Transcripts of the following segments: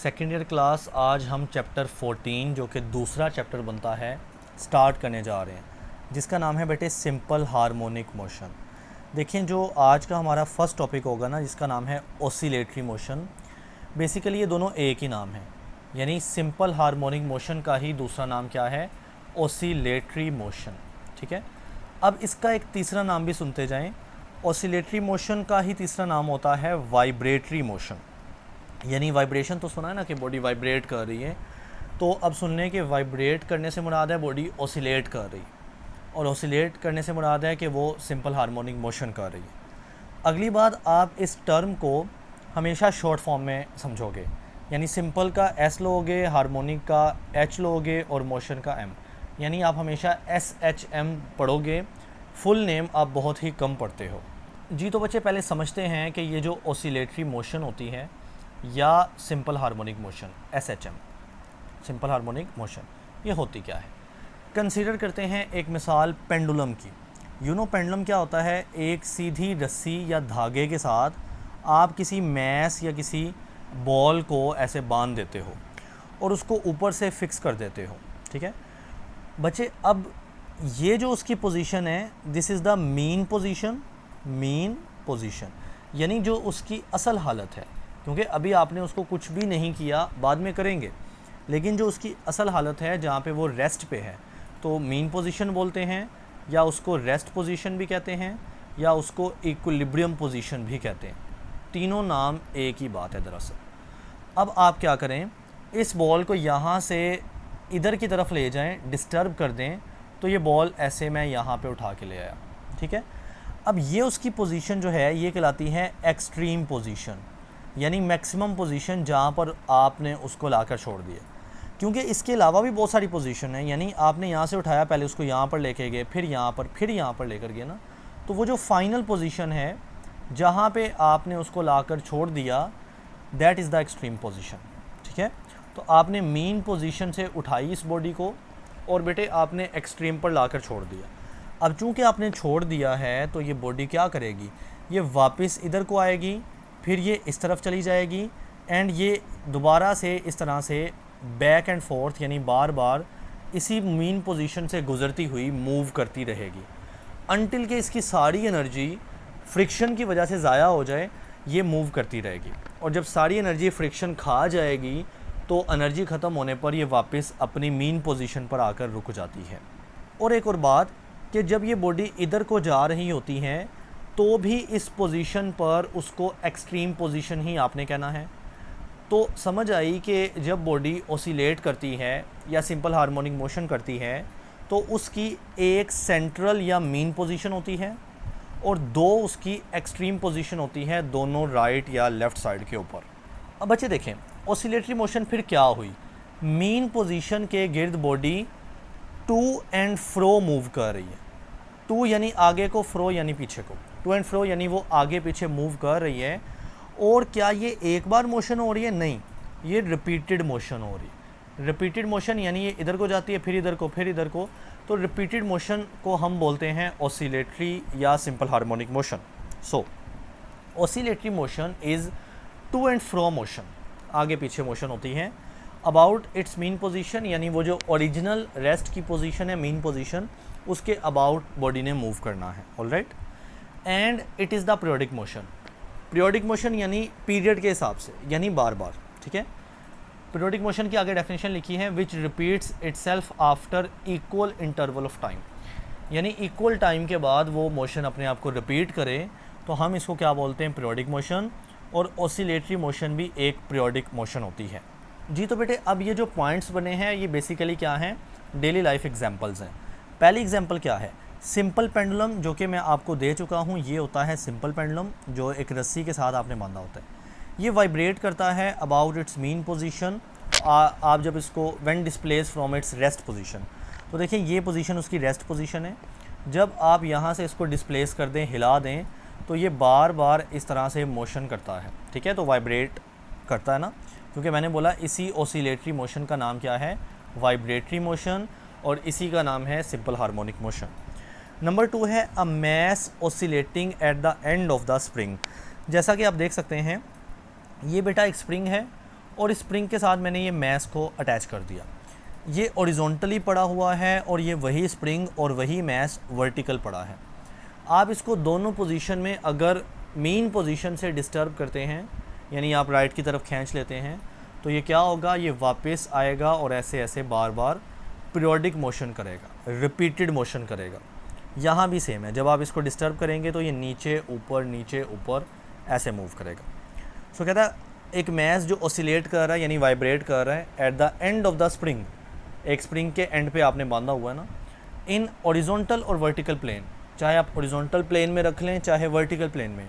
Second year class आज हम chapter 14 जो कि दूसरा चैप्टर बनता है स्टार्ट करने जा रहे हैं, जिसका नाम है बेटे सिंपल हार्मोनिक मोशन। देखें, जो आज का हमारा फर्स्ट टॉपिक होगा ना, जिसका नाम है ऑसिलेटरी मोशन। बेसिकली ये दोनों एक ही नाम है, यानी सिंपल हार्मोनिक मोशन का ही दूसरा नाम क्या है? Oscillatory motion. ठीक है, अब इसका एक तीसरा नाम भी सुनते जाएं। ऑसिलेटरी मोशन का ही तीसरा नाम होता है वाइब्रेटरी मोशन। यानी वाइब्रेशन तो सुना है ना कि बॉडी वाइब्रेट कर रही है, तो अब सुनने के वाइब्रेट करने से मुराद है बॉडी ऑसिलेट कर रही, और ऑसिलेट करने से मुराद है कि वो सिंपल हार्मोनिक मोशन कर रही है। अगली बात, आप इस टर्म को हमेशा शॉर्ट फॉर्म में समझोगे, यानी सिंपल का एस लोगे, हार्मोनिक का एच लोगे और मोशन का एम, यानी आप हमेशा SHM पढ़ोगे। फुल नेम आप बहुत ही कम पढ़ते हो जी। तो बच्चे पहले समझते हैं कि ये जो ऑसिलेटरी मोशन होती है या simple harmonic motion SHM, simple harmonic motion, ये होती क्या है। कंसीडर करते हैं एक मिसाल पेंडुलम की। पेंडुलम क्या होता है? एक सीधी रस्सी या धागे के साथ आप किसी मैस या किसी बॉल को ऐसे बांध देते हो और उसको ऊपर से फिक्स कर देते हो। ठीक है बच्चे, अब ये जो उसकी पोजीशन है, this is the mean position. Mean position यानी जो उसकी असल हालत है, क्योंकि अभी आपने उसको कुछ भी नहीं किया, बाद में करेंगे, लेकिन जो उसकी असल हालत है जहाँ पे वो रेस्ट पे है, तो मीन पोजीशन बोलते हैं, या उसको रेस्ट पोजीशन भी कहते हैं, या उसको इक्विलिब्रियम पोजीशन भी कहते हैं। तीनों नाम एक ही बात है दरअसल। अब आप क्या करें, इस बॉल को यहाँ से इधर की तरफ ले जाएं, डिस्टर्ब कर दें, तो ये बॉल ऐसे मैं यहाँ पे उठा के ले आया। ठीक है, अब ये उसकी पोजीशन जो है ये कहलाती है एक्सट्रीम पोजीशन, यानी मैक्सिमम पोजीशन जहाँ पर आपने उसको लाकर छोड़ दिया। क्योंकि इसके अलावा भी बहुत सारी पोजीशन है, यानी आपने यहाँ से उठाया, पहले उसको यहाँ पर लेके गए, फिर यहाँ पर, फिर यहाँ पर लेकर गए ना, तो वो जो फाइनल पोजीशन है जहाँ पे आपने उसको लाकर छोड़ दिया, that is the extreme position. ठीक है, तो आपने मीन पोजीशन से उठाई इस बॉडी को और बेटे आपने एक्सट्रीम पर लाकर छोड़ दिया। अब चूँकि आपने छोड़ दिया है, तो ये बॉडी क्या करेगी? ये वापस इधर को आएगी, फिर ये इस तरफ चली जाएगी, एंड ये दोबारा से इस तरह से बैक एंड फोर्थ, यानी बार बार इसी मीन पोजीशन से गुज़रती हुई मूव करती रहेगी, अनटिल के इसकी सारी एनर्जी फ्रिक्शन की वजह से ज़ाया हो जाए। ये मूव करती रहेगी, और जब सारी एनर्जी फ्रिक्शन खा जाएगी, तो एनर्जी ख़त्म होने पर ये वापस अपनी मीन पोजीशन पर आकर रुक जाती है। और एक और बात कि जब ये बॉडी इधर को जा रही होती हैं, तो भी इस पोजीशन पर उसको एक्सट्रीम पोजीशन ही आपने कहना है। तो समझ आई कि जब बॉडी ऑसिलेट करती है या सिंपल हार्मोनिक मोशन करती है, तो उसकी एक सेंट्रल या मीन पोजीशन होती है और दो उसकी एक्सट्रीम पोजीशन होती है, दोनों राइट या लेफ़्ट साइड के ऊपर। अब बच्चे देखें, ऑसिलेटरी मोशन फिर क्या हुई? मीन पोजीशन के गिर्द body to and fro move कर रही है। टू यानी आगे को, फ्रो यानी पीछे को। टू एंड फ्रो यानी वो आगे पीछे मूव कर रही है। और क्या ये एक बार मोशन हो रही है? नहीं, ये रिपीटेड मोशन हो रही है। रिपीटेड मोशन यानी ये इधर को जाती है, फिर इधर को, फिर इधर को, तो रिपीटेड मोशन को हम बोलते हैं ऑसिलेटरी या simple harmonic motion. So oscillatory motion is to and fro motion, आगे पीछे मोशन होती है, अबाउट इट्स मीन पोजीशन, यानी वो जो ओरिजिनल रेस्ट की पोजीशन है, मीन पोजीशन, उसके अबाउट बॉडी ने मूव करना है। Alright, and it is the periodic motion. Periodic motion यानी पीरियड के हिसाब से, यानी बार बार। ठीक है, पीरियोडिक मोशन की आगे डेफिनेशन लिखी है, which repeats itself after equal interval of time, यानी इक्वल टाइम के बाद वो मोशन अपने आप को रिपीट करे, तो हम इसको क्या बोलते हैं? Periodic motion. और ऑसिलेटरी मोशन भी एक पीरियोडिक मोशन होती है जी। तो बेटे अब ये जो पॉइंट्स बने हैं, ये बेसिकली क्या हैं? डेली लाइफ एग्जांपल्स हैं। पहली एग्जांपल क्या है? सिंपल पेंडुलम, जो कि मैं आपको दे चुका हूँ। ये होता है सिंपल पेंडुलम, जो एक रस्सी के साथ आपने बांधा होता है। ये वाइब्रेट करता है अबाउट इट्स मीन पोजीशन। आप जब इसको when displace from its rest position, तो देखिए ये पोजीशन उसकी रेस्ट पोजीशन है। जब आप यहाँ से इसको डिस्प्लेस कर दें, हिला दें, तो ये बार बार इस तरह से मोशन करता है। ठीक है, तो वाइब्रेट करता है ना, क्योंकि मैंने बोला इसी ऑसिलेटरी मोशन का नाम क्या है? वाइब्रेटरी मोशन, और इसी का नाम है सिंपल हार्मोनिक मोशन। नंबर 2 है a mass oscillating at the end of the spring. जैसा कि आप देख सकते हैं, ये बेटा एक स्प्रिंग है और इस स्प्रिंग के साथ मैंने ये मैस को अटैच कर दिया। ये हॉरिजॉन्टली पड़ा हुआ है और ये वही स्प्रिंग और वही मैस वर्टिकल पड़ा है। आप इसको दोनों पोजीशन में अगर मेन पोजीशन से डिस्टर्ब करते हैं, यानी आप राइट की तरफ खींच लेते हैं, तो ये क्या होगा, ये वापस आएगा और ऐसे ऐसे बार बार पीरियोडिक मोशन करेगा, रिपीटेड मोशन करेगा। यहाँ भी सेम है, जब आप इसको डिस्टर्ब करेंगे तो ये नीचे ऊपर ऐसे मूव करेगा। सो कहता है एक मैस जो ऑसिलेट कर रहा है यानी वाइब्रेट कर रहा है eight the end of the spring, एक स्प्रिंग के एंड पे आपने बांधा हुआ है ना, इन हॉरिजॉन्टल और वर्टिकल प्लेन, चाहे आप हॉरिजॉन्टल प्लेन में रख लें चाहे वर्टिकल प्लेन में।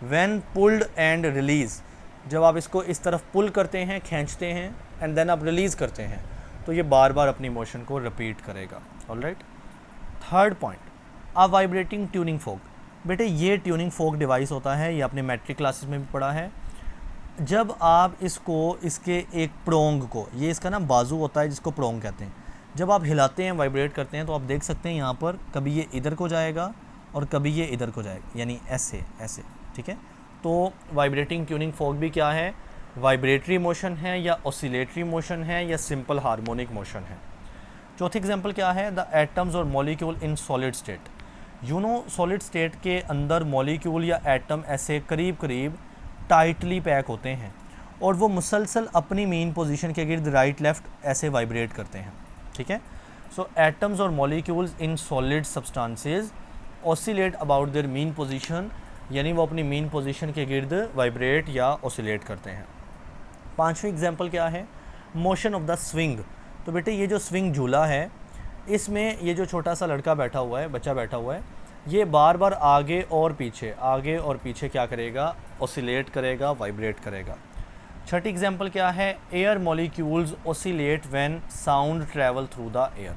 व्हेन पुल्ड एंड रिलीज़, जब आप इसको इस तरफ पुल करते हैं, खींचते हैं एंड देन आप रिलीज़ करते हैं, तो ये बार बार अपनी मोशन को रिपीट करेगा। ऑलराइट। थर्ड पॉइंट, अ वाइब्रेटिंग ट्यूनिंग फोक। बेटे ये ट्यूनिंग फोक डिवाइस होता है, ये आपने मैट्रिक क्लासेस में भी पढ़ा है। जब आप इसको, इसके एक प्रोंग को, ये इसका ना बाजू होता है जिसको प्रोंग कहते हैं, जब आप हिलाते हैं, वाइब्रेट करते हैं, तो आप देख सकते हैं यहाँ पर कभी ये इधर को जाएगा और कभी ये इधर को जाएगा, यानी ऐसे ऐसे, ठीक है। तो वाइब्रेटिंग ट्यूनिंग फोक भी क्या है, वाइब्रेटरी मोशन है या ऑसिलेटरी मोशन है या सिंपल हार्मोनिक मोशन है। चौथी एग्जांपल क्या है, द एटम्स और molecule in solid state. You know solid state के अंदर मॉलिक्यूल या एटम ऐसे करीब करीब टाइटली पैक होते हैं और वो मुसलसल अपनी मेन पोजीशन के गिर्द राइट लेफ़्ट ऐसे वाइब्रेट करते हैं, ठीक है। सो एटम्स और molecules in solid substances oscillate about their main position, यानी वो अपनी मेन पोजीशन के गिर्द वाइब्रेट या ऑसिलेट करते हैं। पांचवी एग्जांपल क्या है, मोशन ऑफ द स्विंग। तो बेटे ये जो स्विंग झूला है, इसमें ये जो छोटा सा लड़का बैठा हुआ है, बच्चा बैठा हुआ है, ये बार बार आगे और पीछे क्या करेगा, ऑसिलेट करेगा, वाइब्रेट करेगा। छठी एग्जांपल क्या है, air molecules oscillate when sound travel through the air.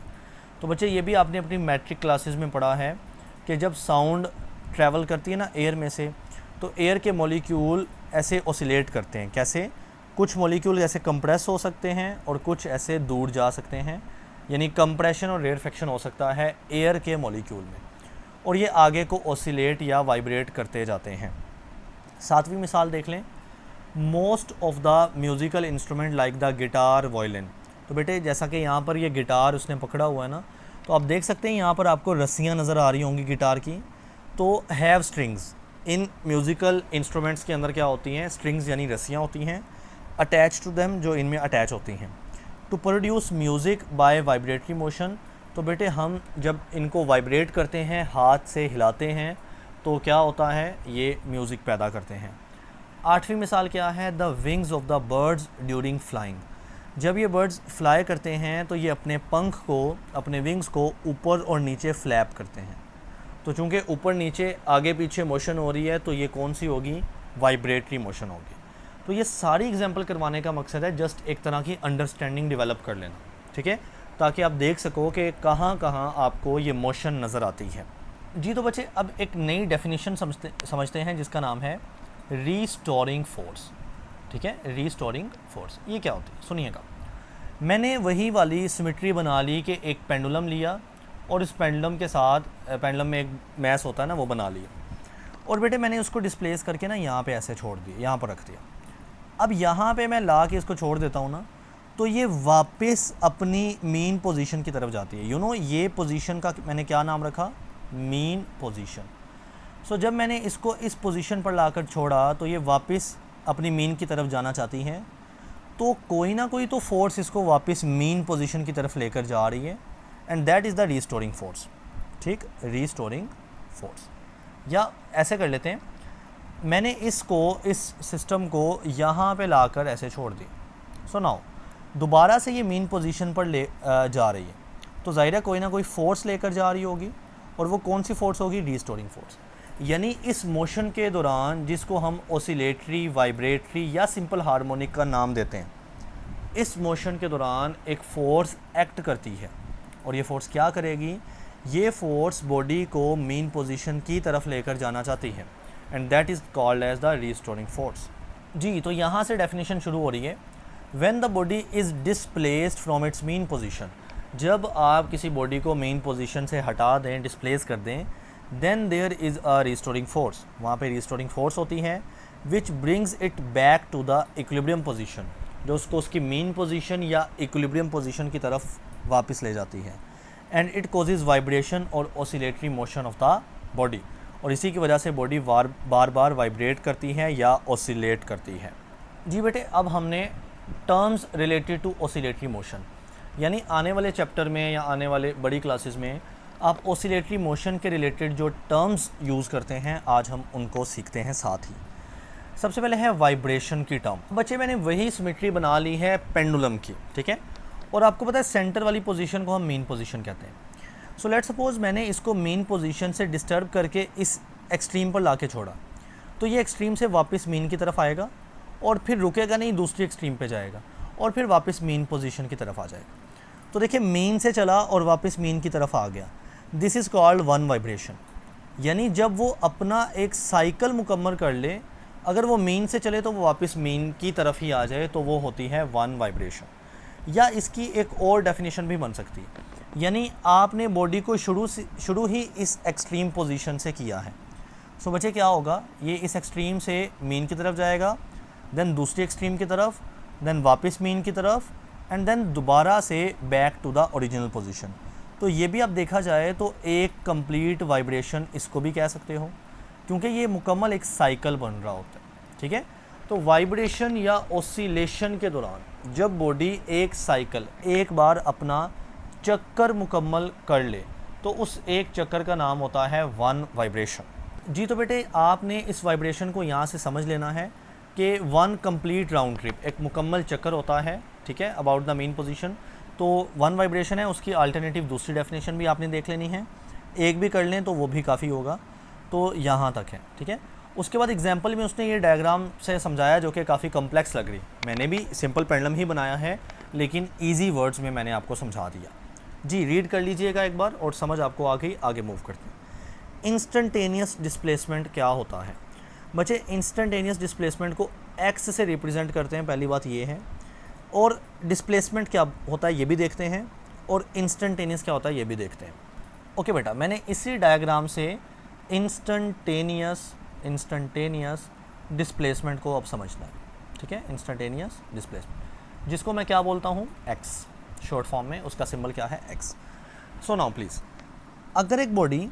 तो बच्चे ये भी आपने अपनी मैट्रिक क्लासेस में पढ़ा है कि जब साउंड ट्रैवल करती है ना एयर में से, तो एयर के मॉलिक्यूल ऐसे ऑसिलेट करते हैं। कैसे, कुछ मॉलिक्यूल ऐसे कंप्रेस हो सकते हैं और कुछ ऐसे दूर जा सकते हैं, यानी कंप्रेशन और रेयरफेक्शन हो सकता है एयर के मॉलिक्यूल में, और ये आगे को ऑसिलेट या वाइब्रेट करते जाते हैं। सातवीं मिसाल देख लें, most of the musical instrument like the guitar, violin. तो बेटे जैसा कि यहाँ पर ये गिटार उसने पकड़ा हुआ है ना, तो आप देख सकते हैं यहाँ पर आपको रस्सियाँ नज़र आ रही होंगी गिटार की, तो have strings. In musical instruments के अंदर क्या होती हैं, स्ट्रिंग्स यानी रस्सियाँ होती हैं, अटैच टू देम, जो इनमें अटैच होती हैं to produce music by vibratory motion. तो बेटे हम जब इनको वाइब्रेट करते हैं, हाथ से हिलाते हैं, तो क्या होता है, ये म्यूज़िक पैदा करते हैं। आठवीं मिसाल क्या है, the wings of the birds during flying. जब ये बर्ड्स फ्लाई करते हैं तो ये अपने पंख को, अपने विंग्स को ऊपर और नीचे फ्लैप करते हैं। तो चूँकि ऊपर नीचे आगे पीछे मोशन हो रही है, तो ये कौन सी होगी, वाइब्रेटरी मोशन होगी। तो ये सारी एग्जांपल करवाने का मकसद है जस्ट एक तरह की अंडरस्टैंडिंग डेवलप कर लेना, ठीक है, ताकि आप देख सको कि कहाँ कहाँ आपको ये मोशन नज़र आती है। जी तो बच्चे अब एक नई डेफिनेशन समझते हैं जिसका नाम है रीस्टोरिंग फोर्स, ठीक है। रीस्टोरिंग फोर्स ये क्या होती है, सुनिएगा। मैंने वही वाली सिमेट्री बना ली कि एक पेंडुलम लिया और इस पेंडुलम के साथ, पेंडुलम में एक मैस होता है ना, वो बना लिया, और बेटे मैंने उसको डिस्प्लेस करके ना यहाँ पे ऐसे छोड़ दिया, यहाँ पर रख दिया। अब यहाँ पे मैं ला के इसको छोड़ देता हूँ ना, तो ये वापस अपनी मेन पोजीशन की तरफ जाती है। यू नो ये पोजीशन का मैंने क्या नाम रखा, मेन पोजीशन। सो जब मैंने इसको इस पोजीशन पर लाकर छोड़ा तो ये वापस अपनी मेन की तरफ जाना चाहती हैं, तो कोई ना कोई तो फोर्स इसको वापस मेन पोजीशन की तरफ लेकर जा रही है, and that is the restoring force, ठीक, रीस्टोरिंग फोर्स। या ऐसे कर लेते हैं, मैंने इसको, इस सिस्टम को यहाँ पे लाकर ऐसे छोड़ दी। सो नाउ दोबारा से ये मेन पोजीशन पर ले जा रही है, तो ज़ाहिर है कोई ना कोई फोर्स लेकर जा रही होगी, और वो कौन सी फोर्स होगी, रीस्टोरिंग फोर्स। यानी इस मोशन के दौरान, जिसको हम ऑसिलेटरी, वाइब्रेटरी या सिंपल हार्मोनिक का नाम देते हैं, इस मोशन के दौरान एक फ़ोर्स एक्ट करती है, और ये फ़ोर्स क्या करेगी, ये फ़ोर्स बॉडी को मेन पोजीशन की तरफ लेकर जाना चाहती है, and that is called as the restoring force. जी तो यहाँ से डेफिनेशन शुरू हो रही है, when the body is displaced from its mean position. जब आप किसी बॉडी को मेन पोजीशन से हटा दें, डिस्प्लेस कर दें, then there is a restoring force, वहाँ पे रीस्टोरिंग फोर्स होती है, which brings it back to the equilibrium position, जो उसको उसकी मीन पोजीशन या इक्विलिब्रियम पोजीशन की तरफ वापस ले जाती है। एंड इट कॉजेज वाइब्रेशन और oscillatory motion of the body, और इसी की वजह से बॉडी बार बार वाइब्रेट करती है या ऑसिलेट करती है। जी बेटे, अब हमने terms related to oscillatory motion, यानी आने वाले चैप्टर में या आने वाले बड़ी क्लासेस में आप ऑसिलेटरी मोशन के रिलेटेड जो टर्म्स यूज़ करते हैं आज हम उनको सीखते हैं साथ ही। सबसे पहले है वाइब्रेशन की टर्म। बच्चे, मैंने वही सिमेट्री बना ली है पेंडुलम की, ठीक है, और आपको पता है सेंटर वाली पोजीशन को हम मेन पोजीशन कहते हैं। सो लेट्स सपोज मैंने इसको मेन पोजीशन से डिस्टर्ब करके इस एक्सट्रीम पर ला के छोड़ा, तो ये एक्सट्रीम से वापस मीन की तरफ आएगा और फिर रुकेगा नहीं, दूसरी एक्सट्रीम पे जाएगा और फिर वापस मेन पोजीशन की तरफ आ जाएगा। तो देखिए, मेन से चला और वापस मेन की तरफ आ गया, this is called one vibration. यानी जब वो अपना एक साइकिल मुकम्मल कर ले, अगर वो मेन से चले तो वो वापस मेन की तरफ ही आ जाए, तो वो होती है वन वाइब्रेशन। या इसकी एक और डेफिनेशन भी बन सकती है, यानी आपने बॉडी को शुरू ही इस एक्सट्रीम पोजीशन से किया है। सो बच्चे क्या होगा, ये इस एक्सट्रीम से मेन की तरफ जाएगा, देन दूसरी एक्सट्रीम की तरफ, देन वापस मेन की तरफ, एंड देन दोबारा से back to the original position. तो ये भी आप देखा जाए तो एक कंप्लीट वाइब्रेशन इसको भी कह सकते हो, क्योंकि ये मुकम्मल एक साइकिल बन रहा होता है, ठीक है। तो वाइब्रेशन या ऑसिलेशन के दौरान जब बॉडी एक साइकिल एक बार अपना चक्कर मुकम्मल कर ले, तो उस एक चक्कर का नाम होता है वन वाइब्रेशन। जी, तो बेटे आपने इस वाइब्रेशन को यहाँ से समझ लेना है कि वन कंप्लीट राउंड ट्रिप, एक मुकम्मल चक्कर होता है, ठीक है, अबाउट द मेन पोजीशन। तो वन वाइब्रेशन है, उसकी अल्टरनेटिव दूसरी डेफिनेशन भी आपने देख लेनी है, एक भी कर लें तो वो भी काफ़ी होगा। तो यहाँ तक है, ठीक है। उसके बाद एग्जाम्पल में उसने ये डायग्राम से समझाया जो कि काफ़ी कम्प्लेक्स लग रही, मैंने भी सिंपल पेंडुलम ही बनाया है लेकिन ईजी वर्ड्स में मैंने आपको समझा दिया। जी, रीड कर लीजिएगा एक बार और समझ आपको आ गई, आगे मूव करते हैं। इंस्टेंटेनियस डिस्प्लेसमेंट क्या होता है? बच्चे, इंस्टेंटेनियस डिस्प्लेसमेंट को एक्स से रिप्रेजेंट करते हैं, पहली बात ये है, और डिस्प्लेसमेंट क्या होता है ये भी देखते हैं, और इंस्टेंटेनियस क्या होता है ये भी देखते हैं। ओके बेटा, मैंने इसी डायग्राम से इंस्टेंटेनियस डिस्प्लेसमेंट को अब समझना है, ठीक है। इंस्टेंटेनियस डिस्प्लेसमेंट, जिसको मैं क्या बोलता हूँ, एक्स, शॉर्ट फॉर्म में उसका सिंबल क्या है, एक्स। सो नाउ प्लीज़, अगर एक बॉडी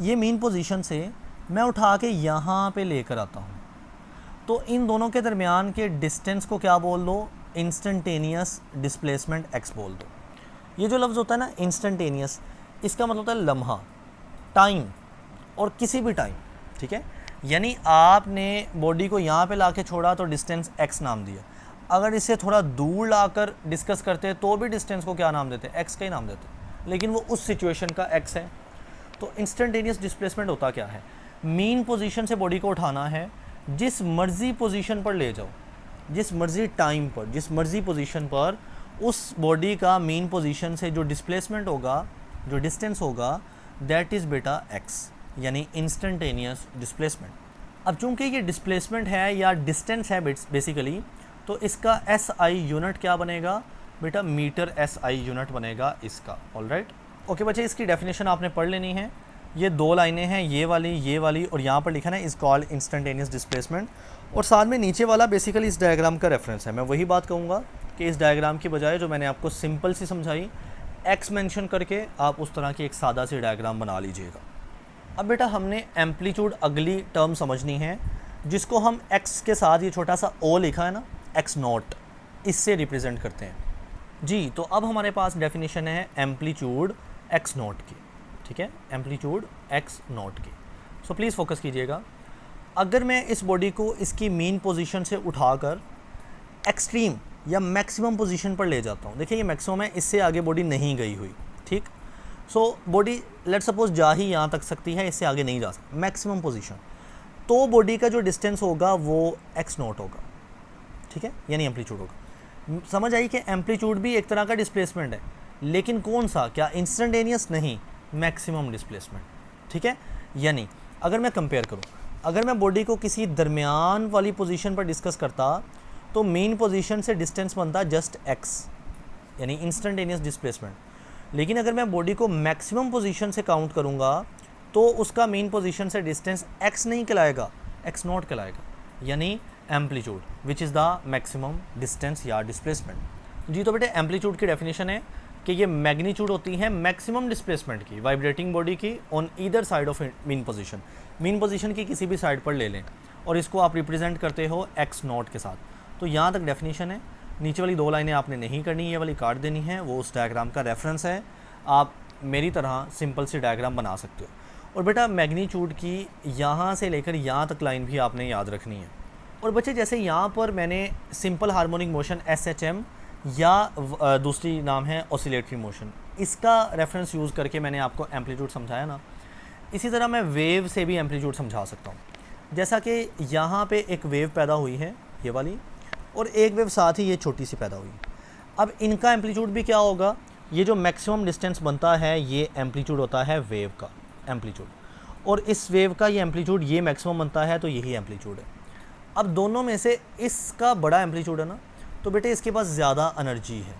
ये मेन पोजीशन से मैं उठा के यहाँ पे लेकर आता हूँ, तो इन दोनों के दरमियान के डिस्टेंस को क्या बोल दो, इंस्टेंटेनियस डिस्प्लेसमेंट एक्स बोल दो। ये जो लफ्ज़ होता है ना इंस्टेंटेनियस, इसका मतलब होता है लम्हा, टाइम, और किसी भी टाइम, ठीक है। यानी आपने बॉडी को यहाँ पे लाके छोड़ा तो डिस्टेंस एक्स नाम दिया, अगर इसे थोड़ा दूर लाकर डिस्कस करते तो भी डिस्टेंस को क्या नाम देते, एक्स का ही नाम देते, लेकिन वो उस सिचुएशन का एक्स है। तो इंस्टेंटेनियस डिस्प्लेसमेंट होता क्या है, मेन पोजीशन से बॉडी को उठाना है, जिस मर्ज़ी पोजीशन पर ले जाओ, जिस मर्ज़ी टाइम पर, जिस मर्ज़ी पोजीशन पर, उस बॉडी का मेन पोजीशन से जो डिस्प्लेसमेंट होगा, जो डिस्टेंस होगा, दैट इज़ बेटा एक्स, यानी इंस्टेंटेनियस डिस्प्लेसमेंट। अब चूंकि ये डिस्प्लेसमेंट है या डिस्टेंस है बेसिकली, तो इसका एसआई यूनिट क्या बनेगा बेटा, मीटर एसआई यूनिट बनेगा इसका। ऑलराइट, ओके बच्चे, इसकी डेफिनेशन आपने पढ़ लेनी है। ये दो लाइनें हैं, ये वाली, और यहाँ पर लिखा है इज़ कॉल्ड इंस्टेंटेनियस डिस्प्लेसमेंट, और साथ में नीचे वाला बेसिकली इस डायग्राम का रेफरेंस है। मैं वही बात कहूँगा कि इस डायग्राम की बजाय जो मैंने आपको सिंपल सी समझाई, एक्स मेंशन करके आप उस तरह की एक सादा सी डायग्राम बना लीजिएगा। अब बेटा हमने एम्पलीट्यूड अगली टर्म समझनी है, जिसको हम एक्स के साथ ये छोटा सा ओ लिखा है ना, एक्स नॉट, इससे रिप्रेजेंट करते हैं। जी, तो अब हमारे पास डेफिनेशन है एम्पलीट्यूड एक्स नॉट की, ठीक है, एम्पलीट्यूड एक्स नॉट की। सो प्लीज़ फोकस कीजिएगा। अगर मैं इस बॉडी को इसकी मेन पोजीशन से उठाकर एक्सट्रीम या मैक्सिमम पोजीशन पर ले जाता हूँ, देखिए ये मैक्सिमम है, इससे आगे बॉडी नहीं गई हुई, ठीक। सो बॉडी लेट सपोज जा ही यहाँ तक सकती है, इससे आगे नहीं जा सकती, मैक्सिमम पोजीशन, तो बॉडी का जो डिस्टेंस होगा वो एक्स नॉट होगा, ठीक है, यानी एम्पलीट्यूड होगा। समझ आई कि एम्पलीट्यूड भी एक तरह का डिस्प्लेसमेंट है, लेकिन कौन सा, क्या इंस्टेंटेनियस, नहीं, मैक्सिमम डिस्प्लेसमेंट, ठीक है। यानी अगर मैं कंपेयर करूँ, अगर मैं बॉडी को किसी दरमियान वाली पोजीशन पर डिस्कस करता, तो मेन पोजीशन से डिस्टेंस बनता जस्ट एक्स, यानी इंस्टेंटेनियस डिस्प्लेसमेंट। लेकिन अगर मैं बॉडी को मैक्सिमम पोजीशन से काउंट करूँगा, तो उसका मेन पोजीशन से डिस्टेंस एक्स नहीं कहलाएगा, एक्स नॉट कहलाएगा, यानी amplitude which is the maximum distance या डिस्प्लेसमेंट। जी तो बेटे एम्पलीट्यूड की डेफिनेशन है कि ये मैग्नीट्यूड होती है मैक्सिमम डिस्प्लेसमेंट की वाइब्रेटिंग बॉडी की on either side of mean position. Mean position की किसी भी साइड पर ले लें और इसको आप रिप्रेजेंट करते हो एक्स नॉट के साथ। तो यहाँ तक डेफिनेशन है। नीचे वाली 2 लाइनें आपने नहीं करनी, ये वाली काट देनी है, वो उस डायग्राम का रेफरेंस है। आप मेरी तरह सिंपल सी डायग्राम बना सकते हो। और बेटा मैग्नीट्यूड की यहाँ से लेकर यहाँ तक लाइन भी आपने याद रखनी है। और बच्चे जैसे यहाँ पर मैंने सिंपल हार्मोनिक मोशन SHM या दूसरी नाम है ऑसिलेटरी मोशन, इसका रेफरेंस यूज़ करके मैंने आपको एम्पलीट्यूड समझाया ना, इसी तरह मैं वेव से भी एम्पलीट्यूड समझा सकता हूँ। जैसा कि यहाँ पे एक वेव पैदा हुई है ये वाली, और एक वेव साथ ही ये छोटी सी पैदा हुई। अब इनका एम्पलीट्यूड भी क्या होगा, ये जो मैक्सिमम डिस्टेंस बनता है ये एम्पलीट्यूड होता है वेव का एम्पलीट्यूड, और इस वेव का ये एम्पलीट्यूड ये मैक्सिमम बनता है, तो यही एम्पलीट्यूड है। अब दोनों में से इसका बड़ा एम्पलीट्यूड है ना, तो बेटे इसके पास ज़्यादा एनर्जी है,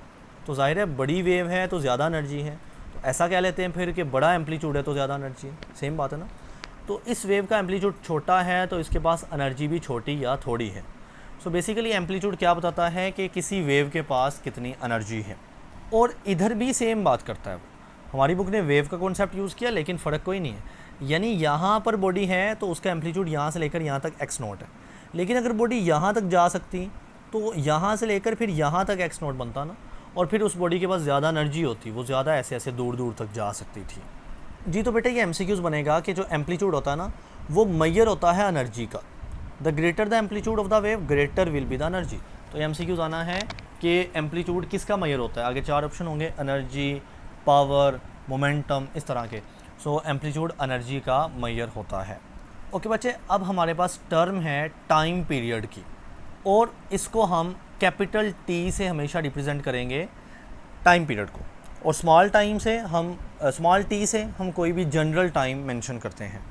तो जाहिर है बड़ी वेव है तो ज़्यादा एनर्जी है, तो ऐसा कह लेते हैं फिर कि बड़ा एम्पलीट्यूड है तो ज़्यादा एनर्जी है, सेम बात है ना। तो इस वेव का एम्पलीट्यूड छोटा है तो इसके पास एनर्जी भी छोटी या थोड़ी है। सो बेसिकली एम्पलीट्यूड क्या बताता है कि किसी वेव के पास कितनी एनर्जी है। और इधर भी सेम बात करता है। हमारी बुक ने वेव का कॉन्सेप्ट यूज़ किया लेकिन फ़र्क कोई नहीं है, यानी यहाँ पर बॉडी है तो उसका एम्पलीट्यूड यहाँ से लेकर यहाँ तक x नॉट है, लेकिन अगर बॉडी यहाँ तक जा सकती तो यहाँ से लेकर फिर यहाँ तक x नॉट बनता ना, और फिर उस बॉडी के पास ज़्यादा एनर्जी होती, वो ज़्यादा ऐसे ऐसे दूर दूर तक जा सकती थी। जी तो बेटे ये MCQs बनेगा कि जो एम्पलीट्यूड होता है ना वो मैयर होता है एनर्जी का। The greater the amplitude of the wave greater will be the energy. तो MCQs आना है कि एम्पलीट्यूड किसका मैयर होता है, आगे 4 ऑप्शन होंगे, एनर्जी, पावर, मोमेंटम, इस तरह के। सो एम्पलीट्यूड एनर्जी का मैयर होता है। ओके बच्चे, अब हमारे पास टर्म है टाइम पीरियड की, और इसको हम कैपिटल T से हमेशा रिप्रेजेंट करेंगे टाइम पीरियड को, और स्मॉल t से हम कोई भी जनरल टाइम मेंशन करते हैं।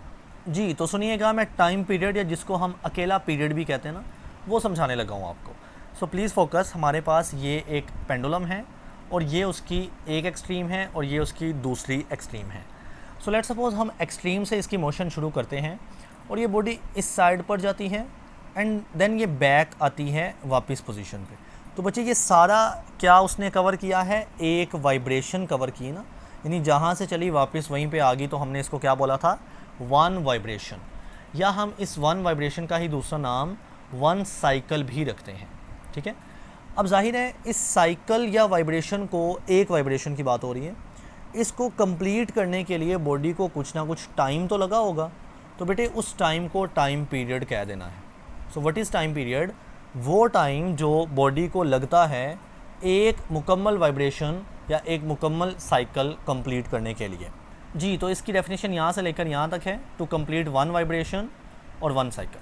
जी तो सुनिएगा, मैं टाइम पीरियड या जिसको हम अकेला पीरियड भी कहते हैं ना, वो समझाने लगा हूँ आपको। So please focus. हमारे पास ये एक पेंडुलम है और ये उसकी एक एक्सट्रीम है और ये उसकी दूसरी एक्सट्रीम है। सो लेट्स सपोज हम एक्सट्रीम से इसकी मोशन शुरू करते हैं और ये बॉडी इस साइड पर जाती है एंड देन ये बैक आती है वापस पोजीशन पे। तो बच्चे ये सारा क्या उसने कवर किया है, एक वाइब्रेशन कवर की ना, यानी जहाँ से चली वापस वहीं पे आ गई, तो हमने इसको क्या बोला था, वन वाइब्रेशन, या हम इस वन वाइब्रेशन का ही दूसरा नाम वन साइकिल भी रखते हैं। ठीक है, अब जाहिर है इस साइकिल या वाइब्रेशन को, एक वाइब्रेशन की बात हो रही है, इसको कंप्लीट करने के लिए बॉडी को कुछ ना कुछ टाइम तो लगा होगा, तो बेटे उस टाइम को टाइम पीरियड कह देना है। So what is time period, वो टाइम जो बॉडी को लगता है एक मुकम्मल वाइब्रेशन या एक मुकम्मल साइकिल कंप्लीट करने के लिए। जी तो इसकी डेफिनेशन यहाँ से लेकर यहाँ तक है, टू कंप्लीट वन वाइब्रेशन और वन साइकिल।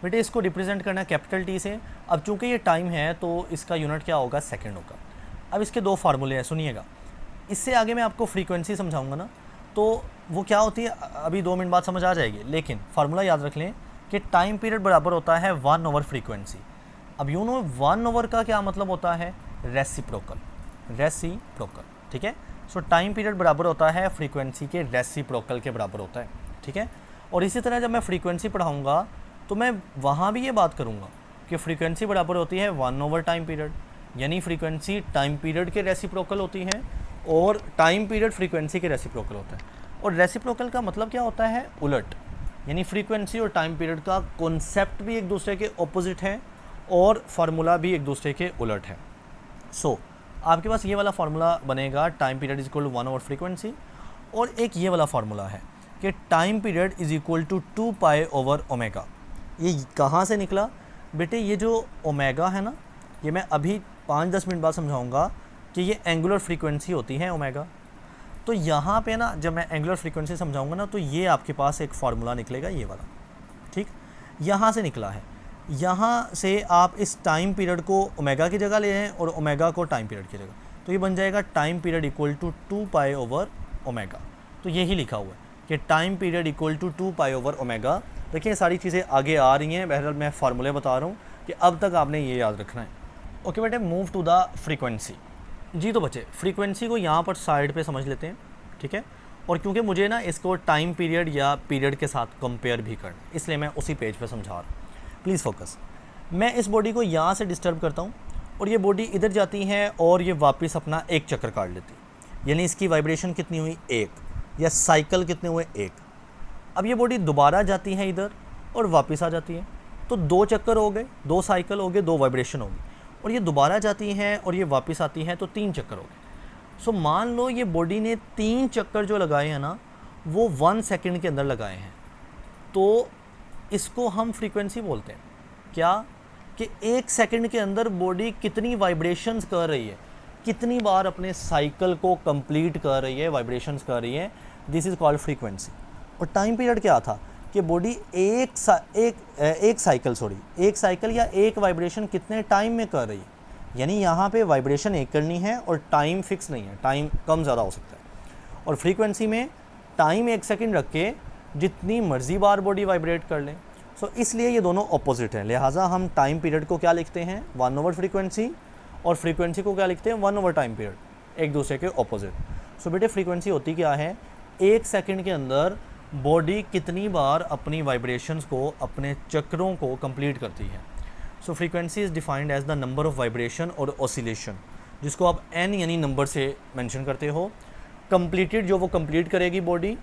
बेटे इसको रिप्रेजेंट करना है कैपिटल T से। अब चूँकि ये टाइम है तो इसका यूनिट क्या होगा, सेकंड होगा। अब इसके 2 फार्मूले हैं, सुनिएगा। इससे आगे मैं आपको फ्रीक्वेंसी समझाऊंगा ना, तो वो क्या होती है अभी 2 मिनट बाद समझ आ जाएगी, लेकिन फार्मूला याद रख लें कि टाइम पीरियड बराबर होता है 1 ओवर फ्रीक्वेंसी। अब यू नो 1 ओवर का क्या मतलब होता है, रेसिप्रोकल। ठीक है, सो टाइम पीरियड बराबर होता है फ्रीक्वेंसी के रेसिप्रोकल के बराबर होता है। ठीक है, और इसी तरह जब मैं फ्रीक्वेंसी पढ़ाऊँगा तो मैं वहाँ भी ये बात करूँगा कि फ्रीक्वेंसी बराबर होती है 1 ओवर टाइम पीरियड, यानी फ्रीक्वेंसी टाइम पीरियड के रेसिप्रोकल होती है और टाइम पीरियड फ्रीक्वेंसी के रेसिप्रोकल होता है। और रेसिप्रोकल का मतलब क्या होता है, उलट, यानी फ्रीक्वेंसी और टाइम पीरियड का कॉन्सेप्ट भी एक दूसरे के ऑपोजिट है और फार्मूला भी एक दूसरे के उलट है। सो आपके पास ये वाला फार्मूला बनेगा, time period is equal to 1 over frequency, और एक ये वाला फार्मूला है कि time period is equal to 2 pi over omega. ये कहाँ से निकला बेटे, ये जो ओमेगा है ना, ये मैं अभी 5-10 मिनट बाद समझाऊंगा कि ये एंगुलर फ्रीक्वेंसी होती है ओमेगा। तो यहाँ पे ना जब मैं एंगुलर फ्रीक्वेंसी समझाऊंगा ना, तो ये आपके पास एक फार्मूला निकलेगा, ये वाला। ठीक, यहाँ से निकला है। यहाँ से आप इस टाइम पीरियड को ओमेगा की जगह ले आएँ और ओमेगा को टाइम पीरियड की जगह, तो ये बन जाएगा time period equal to 2 pi over omega. तो यही लिखा हुआ है कि time period equal to 2 pi over omega. देखिए सारी चीज़ें आगे आ रही हैं, बहरहाल मैं फार्मूले बता रहा हूँ कि अब तक आपने ये याद रखना है। ओके बेटे, मूव टू द फ्रीक्वेंसी। जी तो बच्चे फ्रीक्वेंसी को यहाँ पर साइड पे समझ लेते हैं। ठीक है, और क्योंकि मुझे ना इसको टाइम पीरियड या पीरियड के साथ कंपेयर भी करना, इसलिए मैं उसी पेज पे समझा रहा हूँ। Please focus. मैं इस बॉडी को यहाँ से डिस्टर्ब करता हूँ और ये बॉडी इधर जाती है और ये वापस अपना एक चक्कर काट लेती है, यानी इसकी वाइब्रेशन कितनी हुई, एक, या साइकिल कितने हुए, एक। अब ये बॉडी दोबारा जाती है इधर और वापस आ जाती है, तो 2 चक्कर हो गए, 2 साइकिल हो गए, 2 वाइब्रेशन हो गई। और ये दोबारा जाती हैं और ये वापस आती हैं, तो 3 चक्कर हो गए। सो मान लो ये बॉडी ने 3 चक्कर जो लगाए हैं ना, वो 1 सेकंड के अंदर लगाए हैं, तो इसको हम फ्रीक्वेंसी बोलते हैं। क्या कि 1 सेकंड के अंदर बॉडी कितनी वाइब्रेशंस कर रही है, कितनी बार अपने साइकिल को कंप्लीट कर रही है, वाइब्रेशंस कर रही है, दिस इज़ कॉल्ड फ्रीक्वेंसी। और टाइम पीरियड क्या था कि बॉडी एक साइकिल या एक वाइब्रेशन कितने टाइम में कर रही है, यानी यहाँ पे वाइब्रेशन एक करनी है और टाइम फिक्स नहीं है, टाइम कम ज़्यादा हो सकता है। और फ्रीक्वेंसी में टाइम 1 सेकंड रख के जितनी मर्जी बार बॉडी वाइब्रेट कर ले। सो इसलिए ये दोनों ऑपोजिट हैं, लिहाजा हम टाइम पीरियड को क्या लिखते हैं, 1/, फ्रीक्वेंसी, और फ्रीक्वेंसी को क्या लिखते हैं, 1/, टाइम पीरियड, एक दूसरे के ऑपोजिट। सो बेटे फ्रीक्वेंसी होती क्या है, 1 सेकंड के अंदर बॉडी कितनी बार अपनी वाइब्रेशंस को, अपने चक्रों को कंप्लीट करती है। So frequency is defined as the number of vibration और ऑसिलेशन, जिसको आप n यानी नंबर से मेंशन करते हो, कंप्लीटेड जो वो कंप्लीट करेगी बॉडी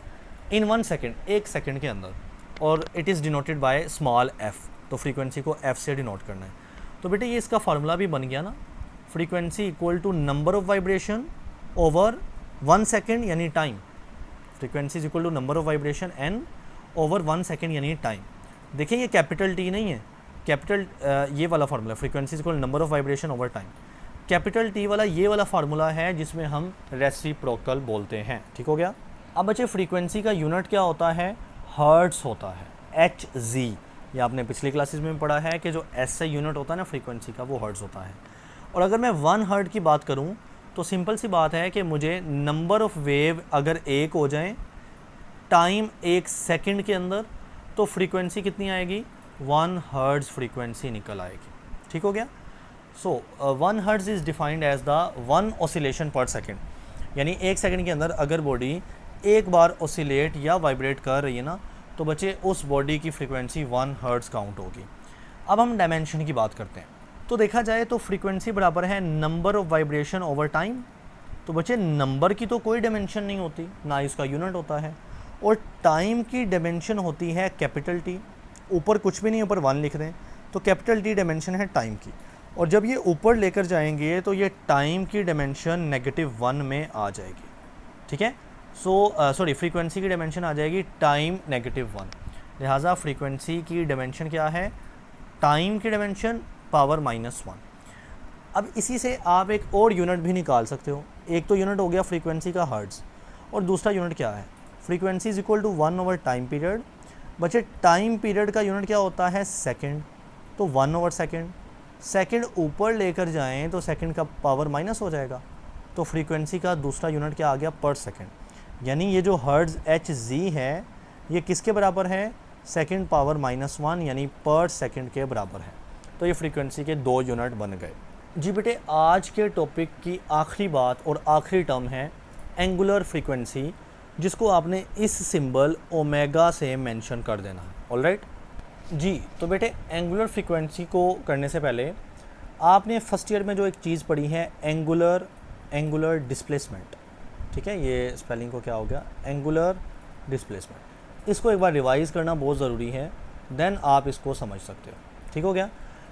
इन 1 सेकंड, 1 सेकंड के अंदर, और it is denoted by small f। तो फ्रीक्वेंसी को f से डिनोट करना है। तो बेटे ये इसका फार्मूला भी बन गया ना, frequency equal to number of vibration over 1 second यानी time. Frequency is equal to number of vibration n over 1 second यानी टाइम। देखिए ये कैपिटल T नहीं है, कैपिटल ये वाला formula, frequency is equal number of vibration over time. Capital T वाला ये वाला फार्मूला है जिसमें हम रेसिप्रोकल बोलते हैं। ठीक हो गया। अब बच्चे फ्रीक्वेंसी का यूनिट क्या होता है, हर्ट्स होता है, Hz। ये आपने पिछली क्लासेस में पढ़ा है कि जो SI यूनिट होता है ना फ्रीक्वेंसी का, वो हर्ट्स होता है। और अगर मैं 1 हर्ट की बात करूं तो सिंपल सी बात है कि मुझे नंबर ऑफ़ वेव अगर 1 हो जाए, टाइम 1 सेकंड के अंदर, तो फ्रीक्वेंसी कितनी आएगी, 1 हर्ट्ज़ फ्रीक्वेंसी निकल आएगी। ठीक हो गया। So 1 hertz is defined as the 1 oscillation per second, यानी 1 सेकंड के अंदर अगर बॉडी एक बार ऑसिलेट या वाइब्रेट कर रही है ना, तो बच्चे उस बॉडी की फ्रीक्वेंसी 1 हर्ट्ज़ काउंट होगी। अब हम डायमेंशन की बात करते हैं। तो देखा जाए तो फ्रीक्वेंसी बराबर है number of vibration over time. तो बच्चे नंबर की तो कोई डायमेंशन नहीं होती, ना इसका यूनिट होता है, और टाइम की डायमेंशन होती है कैपिटल T। ऊपर कुछ भी नहीं, ऊपर 1 लिख रहे हैं, तो कैपिटल T डायमेंशन है टाइम की। और जब ये ऊपर लेकर जाएंगे तो ये टाइम की डायमेंशन -1 में आ जाएगी। ठीक है। सॉरी फ्रीक्वेंसी की डायमेंशन आ जाएगी टाइम -1। लिहाजा फ्रीक्वेंसी की डायमेंशन क्या है, टाइम की डायमेंशन पावर -1। अब इसी से आप एक और यूनिट भी निकाल सकते हो। एक तो यूनिट हो गया फ्रीक्वेंसी का हर्ट्ज़, और दूसरा यूनिट क्या है, frequency is equal to 1 over time period. बच्चे टाइम पीरियड का यूनिट क्या होता है, सेकंड, तो 1 ओवर सेकंड। सेकंड ऊपर लेकर जाएं तो सेकंड का पावर माइनस हो जाएगा, तो फ्रीक्वेंसी का दूसरा यूनिट क्या आ गया, पर सेकंड। यानी ये जो हर्ट्ज़ Hz है ये किसके बराबर है, सेकंड पावर -1 यानी पर सेकंड के बराबर है। तो ये फ्रीक्वेंसी के 2 यूनिट बन गए। जी बेटे आज के टॉपिक की आखिरी बात और आखिरी टर्म है एंगुलर फ्रीक्वेंसी, जिसको आपने इस सिंबल ओमेगा से मेंशन कर देना है। ऑलराइट जी। तो बेटे एंगुलर फ्रीक्वेंसी को करने से पहले आपने फर्स्ट ईयर में जो एक चीज़ पढ़ी है, एंगुलर डिस्प्लेसमेंट। ठीक है, ये स्पेलिंग को क्या हो गया, एंगुलर डिस्प्लेसमेंट। इसको एक बार रिवाइज़ करना बहुत ज़रूरी है, देन आप इसको समझ सकते हो। ठीक हो गया।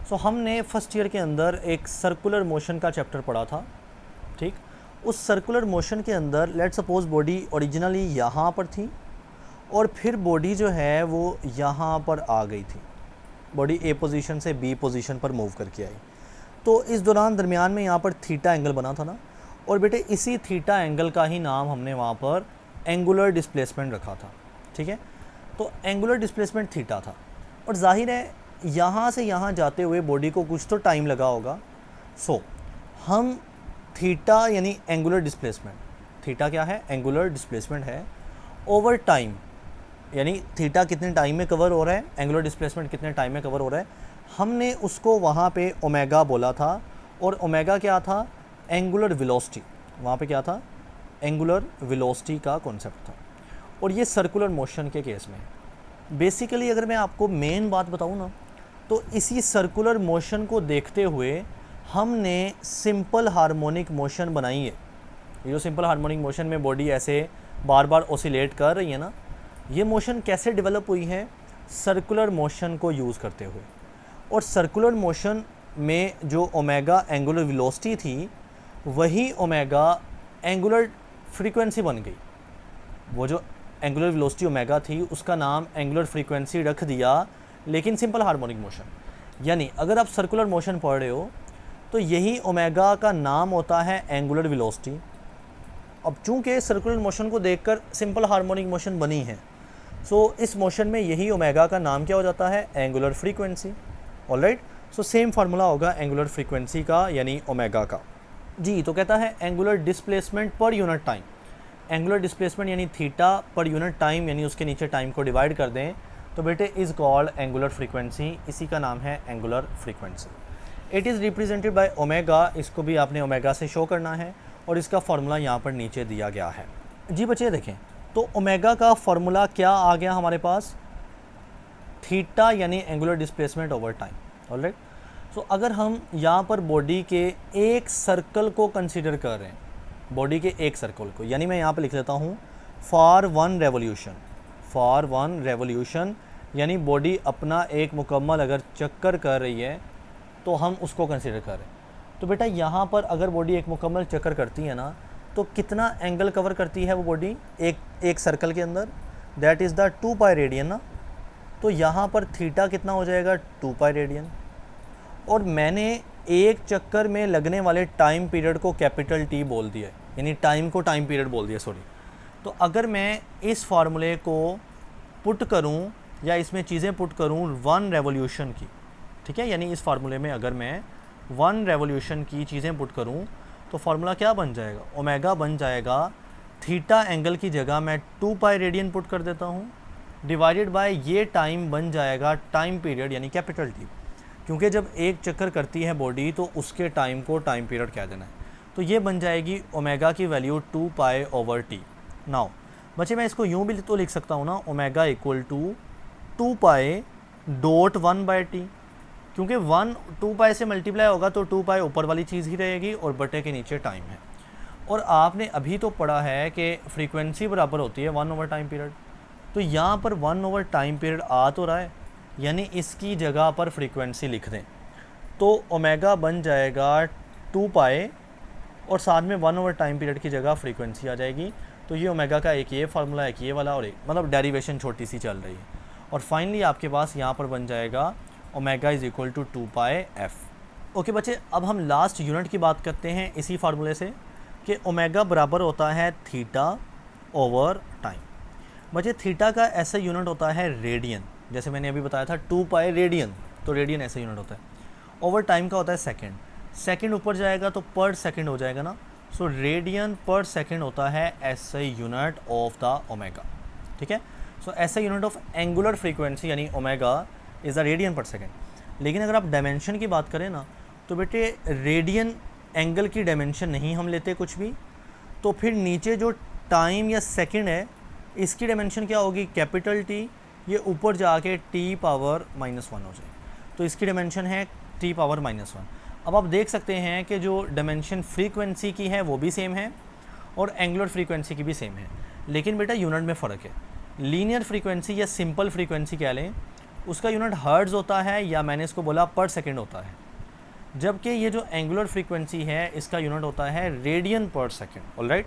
सो हमने फर्स्ट ईयर के अंदर एक सर्कुलर मोशन का चैप्टर पढ़ा था। ठीक, उस सर्कुलर मोशन के अंदर लेट सपोज बॉडी ओरिजिनली यहाँ पर थी और फिर बॉडी जो है वो यहाँ पर आ गई थी, बॉडी ए पोजीशन से बी पोजीशन पर मूव करके आई। तो इस दौरान दरमियान में यहाँ पर थीटा एंगल बना था ना, और बेटे इसी थीटा एंगल का ही नाम हमने वहाँ पर एंगुलर डिस्प्लेसमेंट रखा था। ठीक है, तो एंगुलर डिस्प्लेसमेंट थीटा था, और जाहिर है यहाँ से यहाँ जाते हुए बॉडी को कुछ तो टाइम लगा होगा। सो हम थीटा यानी एंगुलर डिस्प्लेसमेंट, थीटा क्या है, एंगुलर डिस्प्लेसमेंट है, ओवर टाइम यानी थीटा कितने टाइम में कवर हो रहा है, एंगुलर डिस्प्लेसमेंट कितने टाइम में कवर हो रहा है, हमने उसको वहाँ पे ओमेगा बोला था। और ओमेगा क्या था, एंगुलर वेलोसिटी, वहाँ पे क्या था, एंगुलर वेलोसिटी का कॉन्सेप्ट था। और ये सर्कुलर मोशन के केस में बेसिकली अगर मैं आपको मेन बात बताऊँ ना, तो इसी सर्कुलर मोशन को देखते हुए हमने सिंपल हार्मोनिक मोशन बनाई है। ये जो सिंपल हार्मोनिक मोशन में बॉडी ऐसे बार बार ओसिलेट कर रही है ना, ये मोशन कैसे डेवलप हुई है? सर्कुलर मोशन को यूज़ करते हुए। और सर्कुलर मोशन में जो ओमेगा एंगुलर वेलोसिटी थी, वही ओमेगा एंगुलर फ्रीक्वेंसी बन गई। वो जो एंगुलर वेलोसिटी ओमेगा थी, उसका नाम एंगुलर फ्रीक्वेंसी रख दिया, लेकिन सिंपल हार्मोनिक मोशन। यानी अगर आप सर्कुलर मोशन पढ़ रहे हो तो यही ओमेगा का नाम होता है एंगुलर वेलोसिटी। अब चूंकि सर्कुलर मोशन को देखकर सिंपल हार्मोनिक मोशन बनी है, सो इस मोशन में यही ओमेगा का नाम क्या हो जाता है? Angular frequency. Alright, so same formula होगा एंगुलर फ्रीक्वेंसी का, यानी ओमेगा का। जी, तो कहता है angular displacement per unit time. Angular displacement यानी थीटा पर यूनिट टाइम, यानी उसके नीचे टाइम को डिवाइड कर दें तो बेटे इज़ कॉल्ड एंगुलर फ्रीक्वेंसी। इसी का नाम है angular frequency. It is represented by omega. इसको भी आपने ओमेगा से शो करना है और इसका फार्मूला यहाँ पर नीचे दिया गया है। जी बच्चे देखें, तो ओमेगा का फार्मूला क्या आ गया हमारे पास? थीटा यानी angular displacement over time. Alright, so अगर हम यहाँ पर बॉडी के एक सर्कल को कंसीडर कर रहे हैं, बॉडी के एक सर्कल को, यानी मैं यहाँ पर लिख लेता हूँ for one revolution. For one revolution यानी बॉडी अपना एक मुकम्मल अगर चक्कर कर रही है तो हम उसको कंसीडर कर रहे हैं। तो बेटा यहाँ पर अगर बॉडी एक मुकम्मल चक्कर करती है ना, तो कितना एंगल कवर करती है वो बॉडी एक सर्कल के अंदर? That is the 2 pi radian ना। तो यहाँ पर थीटा कितना हो जाएगा? 2 पाई रेडियन। और मैंने एक चक्कर में लगने वाले टाइम पीरियड को कैपिटल टी बोल दिया है, यानी टाइम को टाइम पीरियड बोल दिया, सॉरी। तो अगर मैं इस फार्मूले को पुट करूं या इसमें चीज़ें पुट करूं वन रेवोल्यूशन की, ठीक है, यानी इस फार्मूले में अगर मैं वन रेवोल्यूशन की चीज़ें पुट करूं तो फार्मूला क्या बन जाएगा? ओमेगा बन जाएगा। थीटा एंगल की जगह मैं 2 पाई रेडियन पुट कर देता हूं, डिवाइडेड बाय ये टाइम बन जाएगा टाइम पीरियड, यानी कैपिटल टी। क्योंकि जब एक चक्कर करती है बॉडी तो उसके टाइम को टाइम पीरियड कह देना है। तो ये बन जाएगी ओमेगा की value 2 pi over T. Now बच्चे मैं इसको यूँ भी तो लिख सकता हूँ ना, omega equal to 2 pi dot 1 by T. क्योंकि 1 2 पाई से मल्टीप्लाई होगा तो 2 पाई ऊपर वाली चीज़ ही रहेगी और बटे के नीचे टाइम है। और आपने अभी तो पढ़ा है कि फ्रीक्वेंसी बराबर होती है 1 ओवर टाइम पीरियड। तो यहाँ पर 1 ओवर टाइम पीरियड आ तो रहा है, यानी इसकी जगह पर फ्रीक्वेंसी लिख दें तो ओमेगा बन जाएगा 2 पाई और साथ में 1 ओवर टाइम पीरियड की जगह फ्रीक्वेंसी आ जाएगी। तो ये ओमेगा का एक ये फार्मूला, एक ये वाला, और एक मतलब डेरिवेशन छोटी सी चल रही है। और फाइनली आपके पास यहाँ पर बन जाएगा omega is equal to 2 pi F. Okay बच्चे, अब हम लास्ट यूनिट की बात करते हैं इसी फार्मूले से कि ओमेगा बराबर होता है थीटा ओवर टाइम। बच्चे थीटा का ऐसा यूनिट होता है रेडियन, जैसे मैंने अभी बताया था 2 पाई रेडियन, तो रेडियन ऐसा यूनिट होता है। ओवर टाइम का होता है सेकंड, सेकंड ऊपर जाएगा तो पर सेकंड हो जाएगा ना। सो रेडियन पर सेकंड होता है SI unit of the omega, ठीक है। So SI unit of angular frequency यानी omega is the radian per second. लेकिन अगर आप डायमेंशन की बात करें ना, तो बेटे रेडियन एंगल की डायमेंशन नहीं हम लेते कुछ भी, तो फिर नीचे जो टाइम या सेकंड है इसकी डायमेंशन क्या होगी? Capital T. ये ऊपर जाके टी पावर -1 हो जाए, तो इसकी डायमेंशन है टी पावर -1। अब आप देख सकते हैं कि जो डायमेंशन फ्रीक्वेंसी की है वो भी सेम है और एंगुलर फ्रीक्वेंसी की भी सेम है, लेकिन बेटा यूनिट में फ़र्क है। लीनियर फ्रीक्वेंसी या सिंपल फ्रीक्वेंसी कह लें, उसका यूनिट हर्ट्ज़ होता है या मैंने इसको बोला पर सेकंड होता है, जबकि ये जो एंगुलर फ्रीक्वेंसी है इसका यूनिट होता है रेडियन पर सेकंड। ऑलराइट।